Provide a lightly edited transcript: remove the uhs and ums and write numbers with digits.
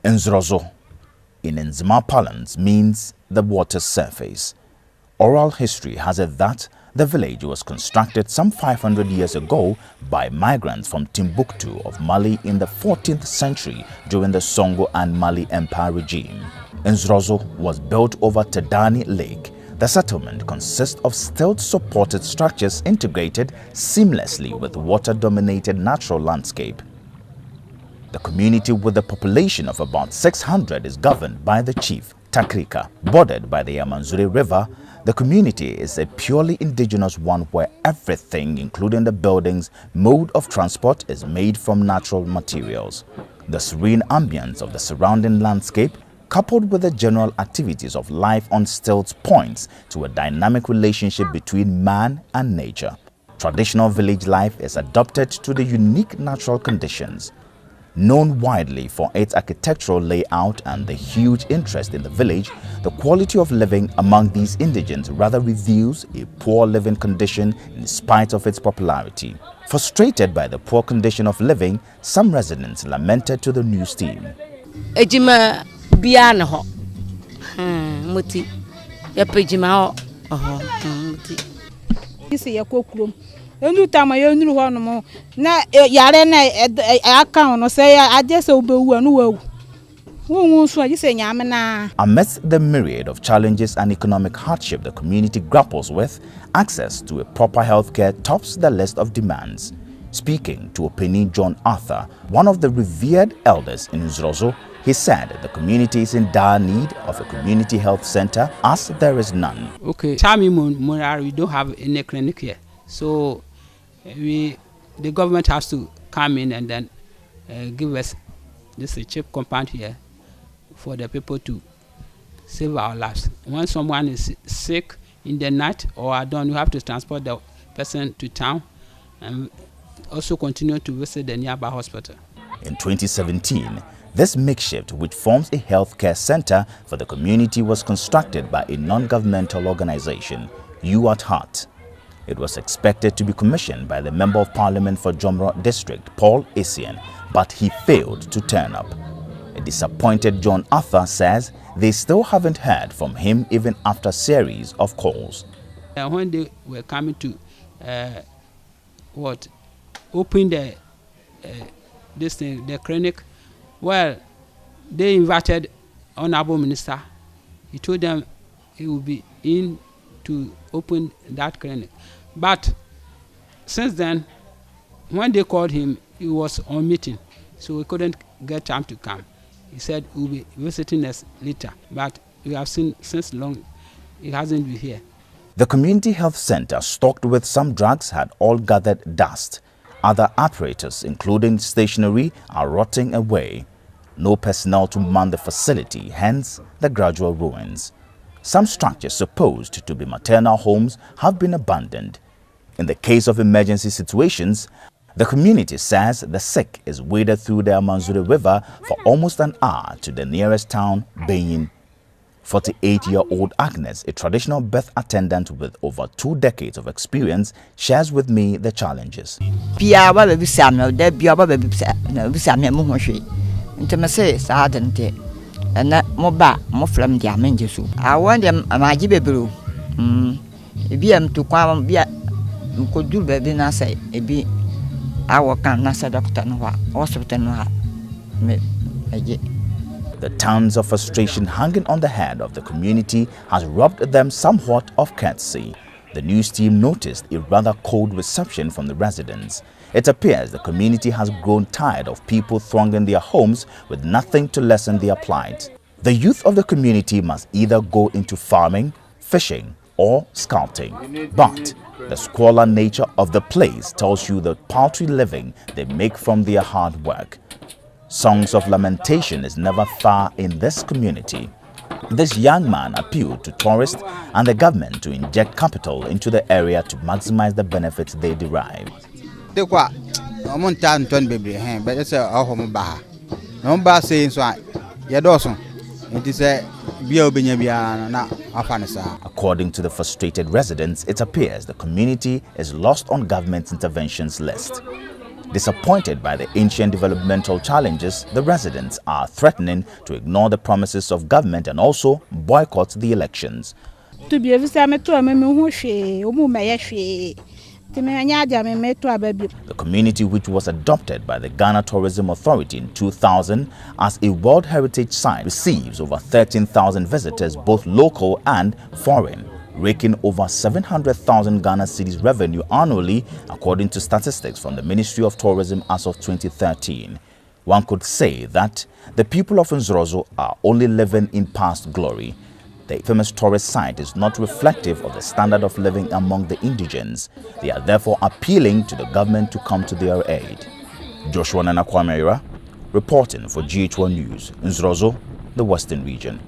Nzulezu, in Nzima parlance, means the water surface. Oral history has it that the village was constructed some 500 years ago by migrants from Timbuktu of Mali in the 14th century during the Songo and Mali Empire regime. Nzulezu was built over Tadani Lake. The settlement consists of stilt-supported structures integrated seamlessly with water-dominated natural landscape. The community, with a population of about 600, is governed by the chief, Takrika. Bordered by the Yamanzure River, the community is a purely indigenous one where everything, including the buildings, mode of transport, is made from natural materials. The serene ambience of the surrounding landscape, coupled with the general activities of life on stilts, points to a dynamic relationship between man and nature. Traditional village life is adapted to the unique natural conditions. Known widely for its architectural layout and the huge interest in the village, the quality of living among these indigents rather reveals a poor living condition in spite of its popularity. Frustrated by the poor condition of living, some residents lamented to the news team. Enu tama yo nuru ho no na yare na aka no say agese obewu anu wawu wonwu so agese nyame na. Amidst the myriad of challenges and economic hardship the community grapples with, access to a proper healthcare tops the list of demands. Speaking to Openi John Arthur, one of the revered elders in Nzulezu, he said the community is in dire need of a community health center as there is none. Okay, we don't have any clinic here. So the government has to come in and then give us this cheap compound here for the people to save our lives. When someone is sick in the night or at dawn, you have to transport the person to town and also continue to visit the nearby hospital. In 2017, this makeshift, which forms a healthcare center for the community, was constructed by a non-governmental organization, You at Heart. It was expected to be commissioned by the Member of Parliament for Jomoro District, Paul Essien, but he failed to turn up. A disappointed John Arthur says they still haven't heard from him even after a series of calls. When they were coming to open the clinic, well, they invited Honorable Minister. He told them he would be in to open that clinic. But since then, when they called him, he was on meeting, so we couldn't get time to come. He said he will be visiting us later, but we have seen since long he hasn't been here. The community health center, stocked with some drugs, had all gathered dust. Other apparatus, including stationery, are rotting away. No personnel to man the facility, hence the gradual ruins. Some structures supposed to be maternal homes have been abandoned. In the case of emergency situations, the community says the sick is waded through the Yamanzure River for almost an hour to the nearest town, Benin. 48-year-old Agnes, a traditional birth attendant with over 2 decades of experience, shares with me the challenges. And that more from the Amenjesu. I want them a majibebru. Be to come be could do baby nasa, a be our can nasa doctor no hospital no. The tons of frustration hanging on the head of the community has robbed them somewhat of courtesy. The news team noticed a rather cold reception from the residents. It appears the community has grown tired of people thronging their homes with nothing to lessen their plight. The youth of the community must either go into farming, fishing, or scouting. But the squalor nature of the place tells you the paltry living they make from their hard work. Songs of lamentation is never far in this community. This young man appealed to tourists and the government to inject capital into the area to maximize the benefits they derive. According to the frustrated residents, it appears the community is lost on government interventions list. Disappointed by the ancient developmental challenges, the residents are threatening to ignore the promises of government and also boycott the elections. The community, which was adopted by the Ghana Tourism Authority in 2000 as a World Heritage Site, receives over 13,000 visitors, both local and foreign, raking over 700,000 Ghana cedis revenue annually, according to statistics from the Ministry of Tourism as of 2013. One could say that the people of Nzulezu are only living in past glory. The famous tourist site is not reflective of the standard of living among the indigents. They are therefore appealing to the government to come to their aid. Joshua Nana Kwamera, reporting for GH1 News, Nzulezu, the Western Region.